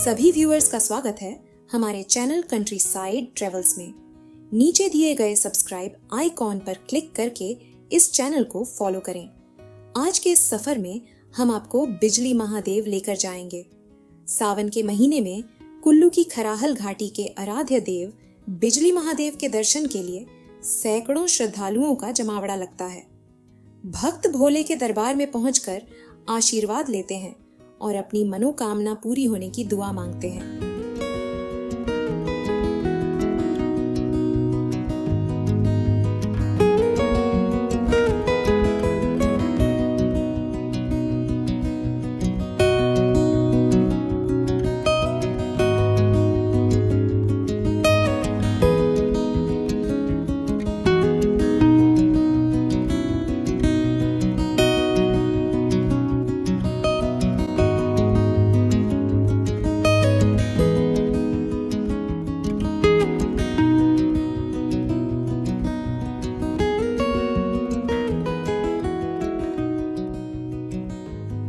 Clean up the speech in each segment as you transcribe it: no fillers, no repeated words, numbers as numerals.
सभी व्यूअर्स का स्वागत है हमारे चैनल कंट्री साइड ट्रेवल्स में। नीचे दिए गए सब्सक्राइब आइकॉन पर क्लिक करके इस चैनल को फॉलो करें। आज के इस सफर में हम आपको बिजली महादेव लेकर जाएंगे। सावन के महीने में कुल्लू की खराहल घाटी के आराध्य देव बिजली महादेव के दर्शन के लिए सैकड़ों श्रद्धालुओं का जमावड़ा लगता है। भक्त भोले के दरबार में पहुंचकर आशीर्वाद लेते हैं और अपनी मनोकामना पूरी होने की दुआ मांगते हैं।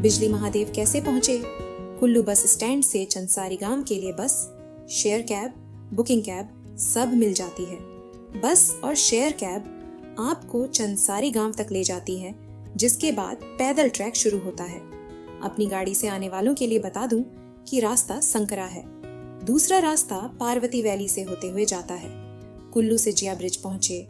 बिजली महादेव कैसे पहुंचे? कुल्लू बस स्टैंड से चंदसारी गांव के लिए बस, शेयर कैब, बुकिंग कैब सब मिल जाती है। बस और शेयर कैब आपको चंदसारी गांव तक ले जाती है, जिसके बाद पैदल ट्रैक शुरू होता है। अपनी गाड़ी से आने वालों के लिए बता दूं कि रास्ता संकरा है। दूसरा रास्ता पार्वती वैली से होते हुए जाता है। कुल्लू से जिया ब्रिज पहुंचे,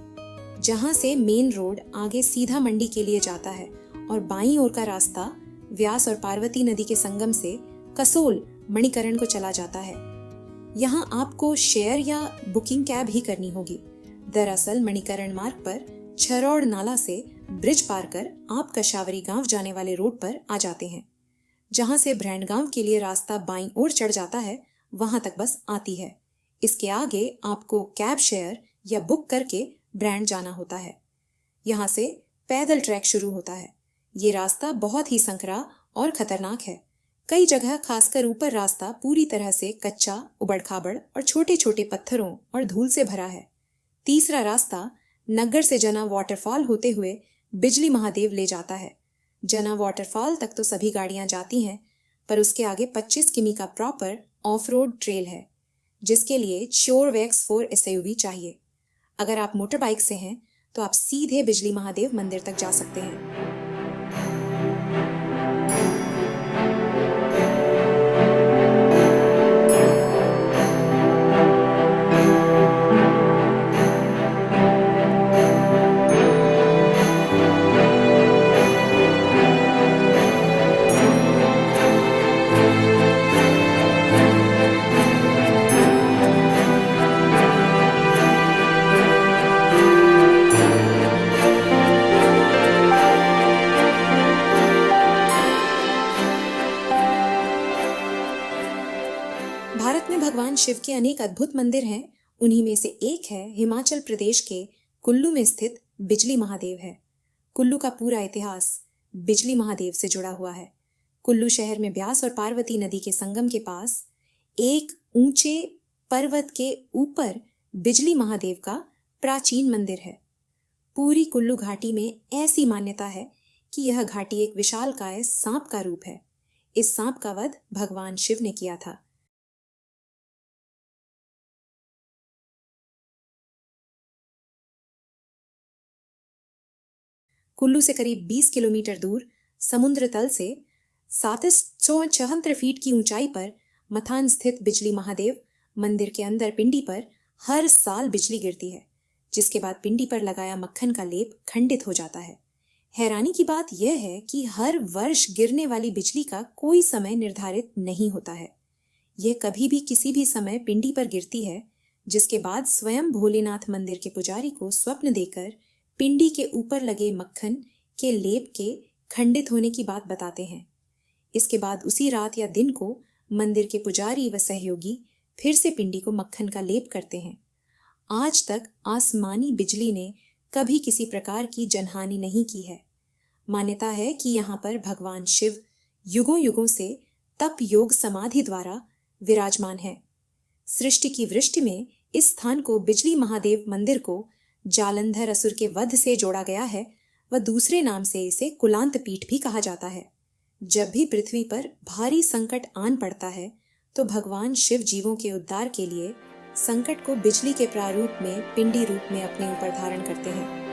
जहां से मेन रोड आगे सीधा मंडी के लिए जाता है और बाईं ओर का रास्ता व्यास और पार्वती नदी के संगम से कसोल मणिकरण को चला जाता है। यहाँ आपको शेयर या बुकिंग कैब ही करनी होगी। दरअसल मणिकरण मार्ग पर छरौड़ नाला से ब्रिज पार कर आप कशावरी गांव जाने वाले रोड पर आ जाते हैं। जहां से ब्रैंड गांव के लिए रास्ता बाईं ओर चढ़ जाता है, वहां तक बस आती है। इसके आगे आपको कैब शेयर या बुक करके ब्रैंड जाना होता है। यहाँ से पैदल ट्रैक शुरू होता है। ये रास्ता बहुत ही संकरा और खतरनाक है। कई जगह खासकर ऊपर रास्ता पूरी तरह से कच्चा, उबड़-खाबड़ और छोटे-छोटे पत्थरों और धूल से भरा है। तीसरा रास्ता नग्गर से जना वाटरफॉल होते हुए बिजली महादेव ले जाता है। जना वाटरफॉल तक तो सभी गाड़ियां जाती हैं, पर उसके आगे 25 किमी का प्रॉपर ऑफ रोड ट्रेल है, जिसके लिए श्योरवैक्स 4 SUV चाहिए। अगर आप मोटर बाइक से हैं तो आप सीधे बिजली महादेव मंदिर तक जा सकते हैं। भारत में भगवान शिव के अनेक अद्भुत मंदिर हैं। उन्हीं में से एक है हिमाचल प्रदेश के कुल्लू में स्थित बिजली महादेव है। कुल्लू का पूरा इतिहास बिजली महादेव से जुड़ा हुआ है। कुल्लू शहर में ब्यास और पार्वती नदी के संगम के पास एक ऊंचे पर्वत के ऊपर बिजली महादेव का प्राचीन मंदिर है। पूरी कुल्लू घाटी में ऐसी मान्यता है कि यह घाटी एक विशालकाय सांप का रूप है। इस सांप का वध भगवान शिव ने किया था। कुल्लू से करीब 20 किलोमीटर दूर समुद्र तल से 774 फीट की ऊंचाई पर मथान स्थित बिजली महादेव मंदिर के अंदर पिंडी पर हर साल बिजली गिरती है, जिसके बाद पिंडी पर लगाया मक्खन का लेप खंडित हो जाता है। हैरानी की बात यह है कि हर वर्ष गिरने वाली बिजली का कोई समय निर्धारित नहीं होता है। यह कभी भी किसी भी समय पिंडी पर गिरती है, जिसके बाद स्वयं भोलेनाथ मंदिर के पुजारी को स्वप्न देकर पिंडी के ऊपर लगे मक्खन के लेप के खंडित होने की बात बताते हैं। इसके बाद उसी रात या दिन को मंदिर के पुजारी व सहयोगी फिर से पिंडी को मक्खन का लेप करते हैं। आज तक आसमानी बिजली ने कभी किसी प्रकार की जनहानि नहीं की है। मान्यता है कि यहाँ पर भगवान शिव युगों युगों से तप योग समाधि द्वारा विराजमान है। सृष्टि की वृष्टि में इस स्थान को बिजली महादेव मंदिर को जालंधर असुर के वध से जोड़ा गया है व दूसरे नाम से इसे कुलांत पीठ भी कहा जाता है। जब भी पृथ्वी पर भारी संकट आन पड़ता है तो भगवान शिव जीवों के उद्धार के लिए संकट को बिजली के प्रारूप में, पिंडी रूप में अपने ऊपर धारण करते हैं।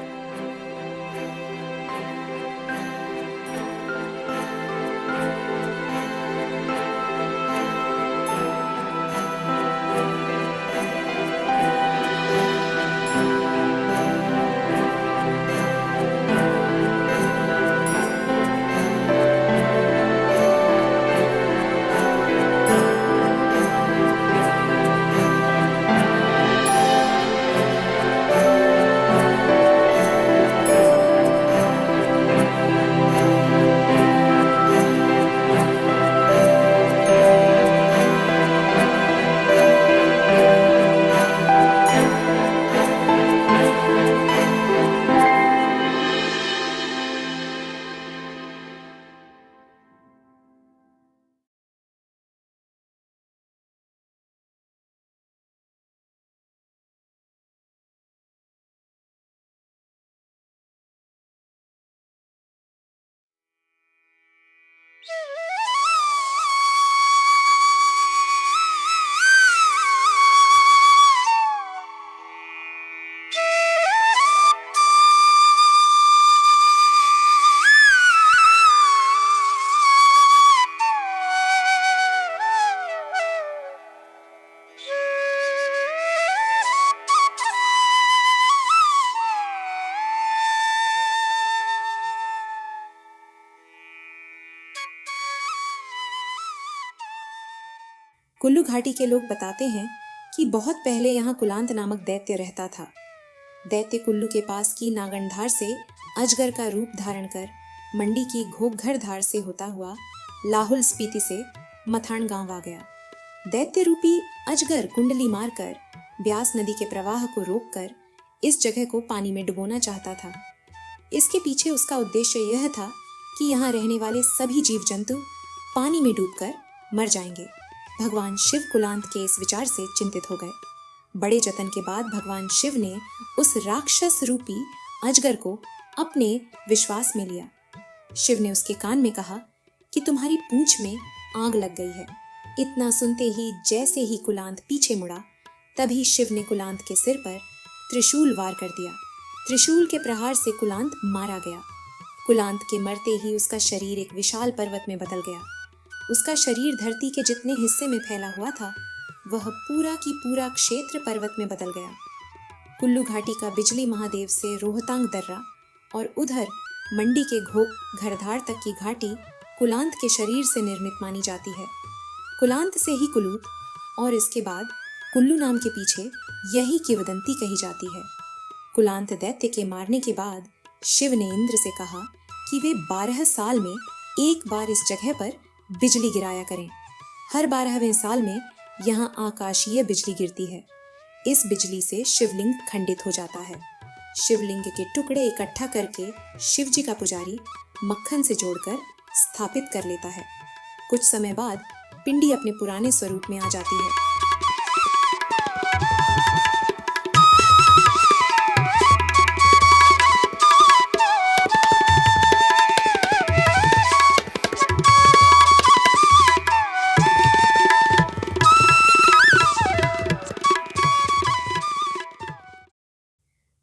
कुल्लू घाटी के लोग बताते हैं कि बहुत पहले यहाँ कुलांत नामक दैत्य रहता था। दैत्य कुल्लू के पास की नागणधार से अजगर का रूप धारण कर मंडी की घोघर धार से होता हुआ लाहुल स्पीति से मथान गांव आ गया। दैत्य रूपी अजगर कुंडली मारकर ब्यास नदी के प्रवाह को रोककर इस जगह को पानी में डुबोना चाहता था। इसके पीछे उसका उद्देश्य यह था कि यहाँ रहने वाले सभी जीव जंतु पानी में डूबकर मर जाएंगे। भगवान शिव कुलांत के इस विचार से चिंतित हो गए। बड़े जतन के बाद भगवान शिव ने उस राक्षस रूपी अजगर को अपने विश्वास में लिया। शिव ने उसके कान में कहा कि तुम्हारी पूंछ में आग लग गई है। इतना सुनते ही जैसे ही कुलांत पीछे मुड़ा, तभी शिव ने कुलांत के सिर पर त्रिशूल वार कर दिया। त्रिशूल के प्रहार से कुलांत मारा गया। कुलांत के मरते ही उसका शरीर एक विशाल पर्वत में बदल गया। उसका शरीर धरती के जितने हिस्से में फैला हुआ था, वह पूरा की पूरा क्षेत्र पर्वत में बदल गया। कुल्लू घाटी का बिजली महादेव से रोहतांग दर्रा और उधर मंडी के घोक घरधार तक की घाटी कुलांत के शरीर से निर्मित मानी जाती है। कुलांत से ही कुलूत और इसके बाद कुल्लू नाम के पीछे यही किंवदंती कही जाती है। कुलांत दैत्य के मारने के बाद शिव ने इंद्र से कहा कि वे 12 साल में एक बार इस जगह पर बिजली गिराया करें। हर 12वें साल में यहाँ आकाशीय बिजली गिरती है। इस बिजली से शिवलिंग खंडित हो जाता है। शिवलिंग के टुकड़े इकट्ठा करके शिव जी का पुजारी मक्खन से जोड़कर स्थापित कर लेता है। कुछ समय बाद पिंडी अपने पुराने स्वरूप में आ जाती है।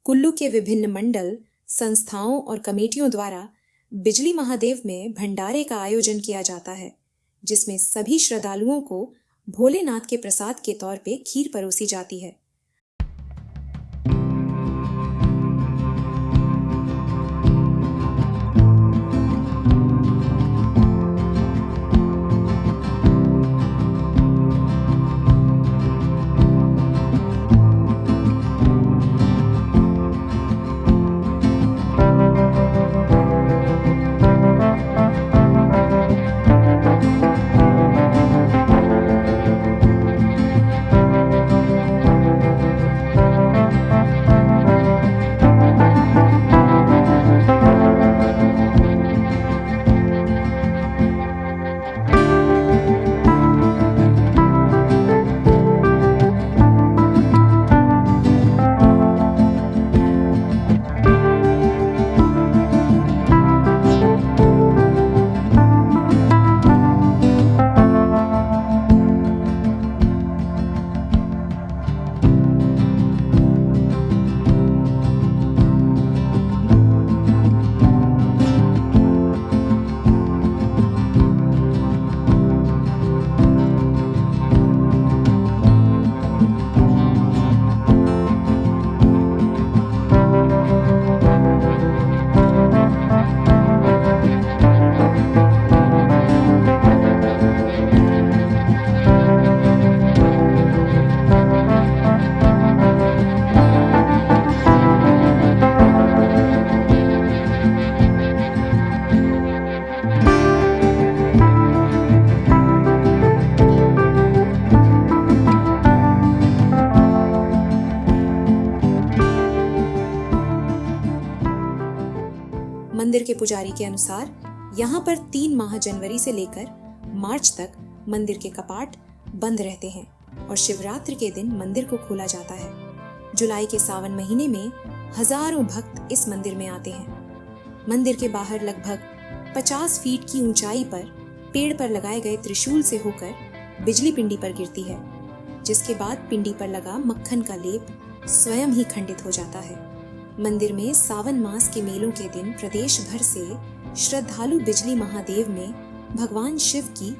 कुल्लू के विभिन्न मंडल, संस्थाओं और कमेटियों द्वारा बिजली महादेव में भंडारे का आयोजन किया जाता है, जिसमें सभी श्रद्धालुओं को भोलेनाथ के प्रसाद के तौर पे खीर परोसी जाती है। मंदिर के पुजारी के अनुसार यहाँ पर 3 माह जनवरी से लेकर मार्च तक मंदिर के कपाट बंद रहते हैं और शिवरात्रि के दिन मंदिर को खोला जाता है। जुलाई के सावन महीने में हजारों भक्त इस मंदिर में आते हैं। मंदिर के बाहर लगभग 50 फीट की ऊंचाई पर पेड़ पर लगाए गए त्रिशूल से होकर बिजली पिंडी पर गिरती है, जिसके बाद पिंडी पर लगा मक्खन का लेप स्वयं ही खंडित हो जाता है। मंदिर में सावन मास के मेलों के दिन प्रदेश भर से श्रद्धालु बिजली महादेव में भगवान शिव की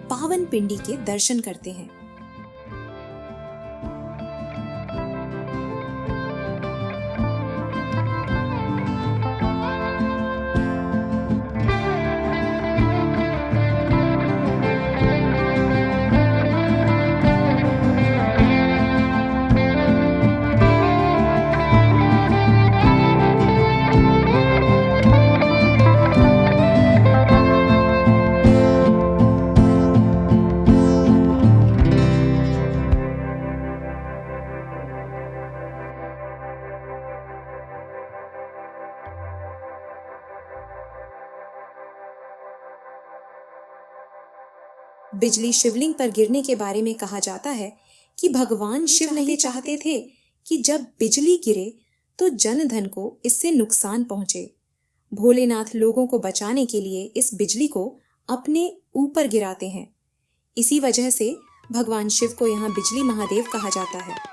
पावन पिंडी के दर्शन करते हैं। बिजली शिवलिंग पर गिरने के बारे में कहा जाता है कि भगवान शिव नहीं चाहते थे कि जब बिजली गिरे तो जन धन को इससे नुकसान पहुंचे। भोलेनाथ लोगों को बचाने के लिए इस बिजली को अपने ऊपर गिराते हैं। इसी वजह से भगवान शिव को यहाँ बिजली महादेव कहा जाता है।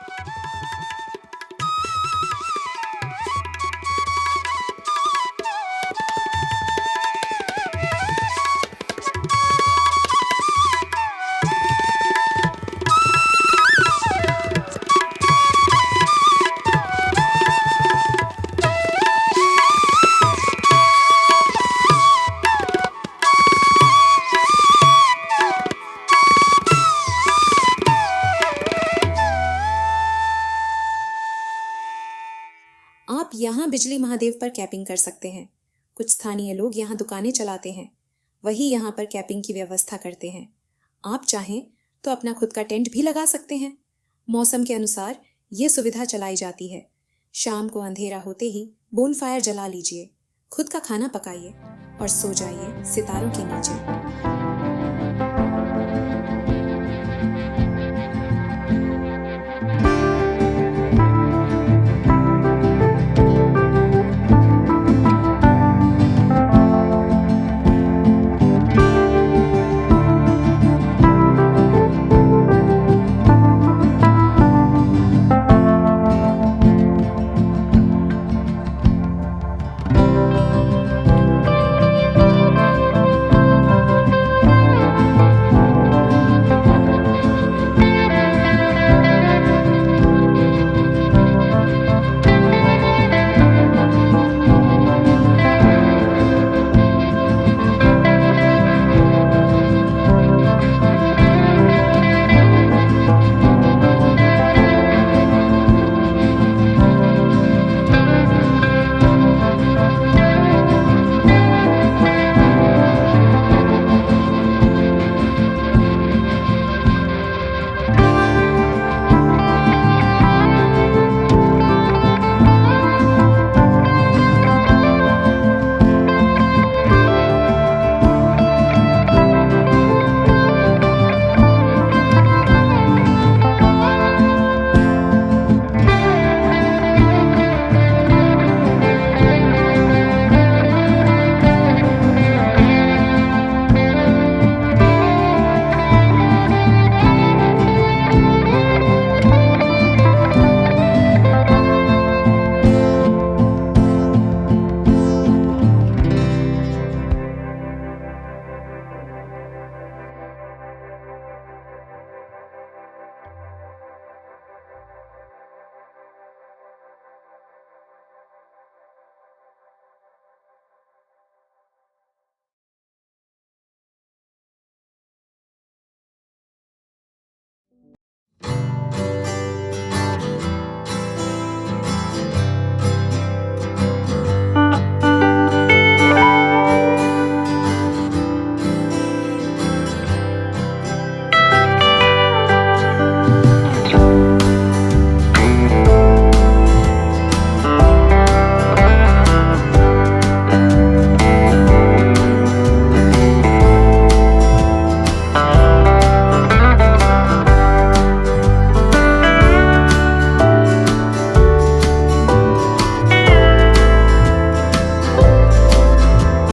आप यहाँ बिजली महादेव पर कैंपिंग कर सकते हैं। कुछ स्थानीय लोग यहाँ दुकानें चलाते हैं, वही यहाँ पर कैंपिंग की व्यवस्था करते हैं। आप चाहें तो अपना खुद का टेंट भी लगा सकते हैं। मौसम के अनुसार ये सुविधा चलाई जाती है। शाम को अंधेरा होते ही बोनफायर जला लीजिए, खुद का खाना पकाइए और सो जाइए सितारों के नीचे।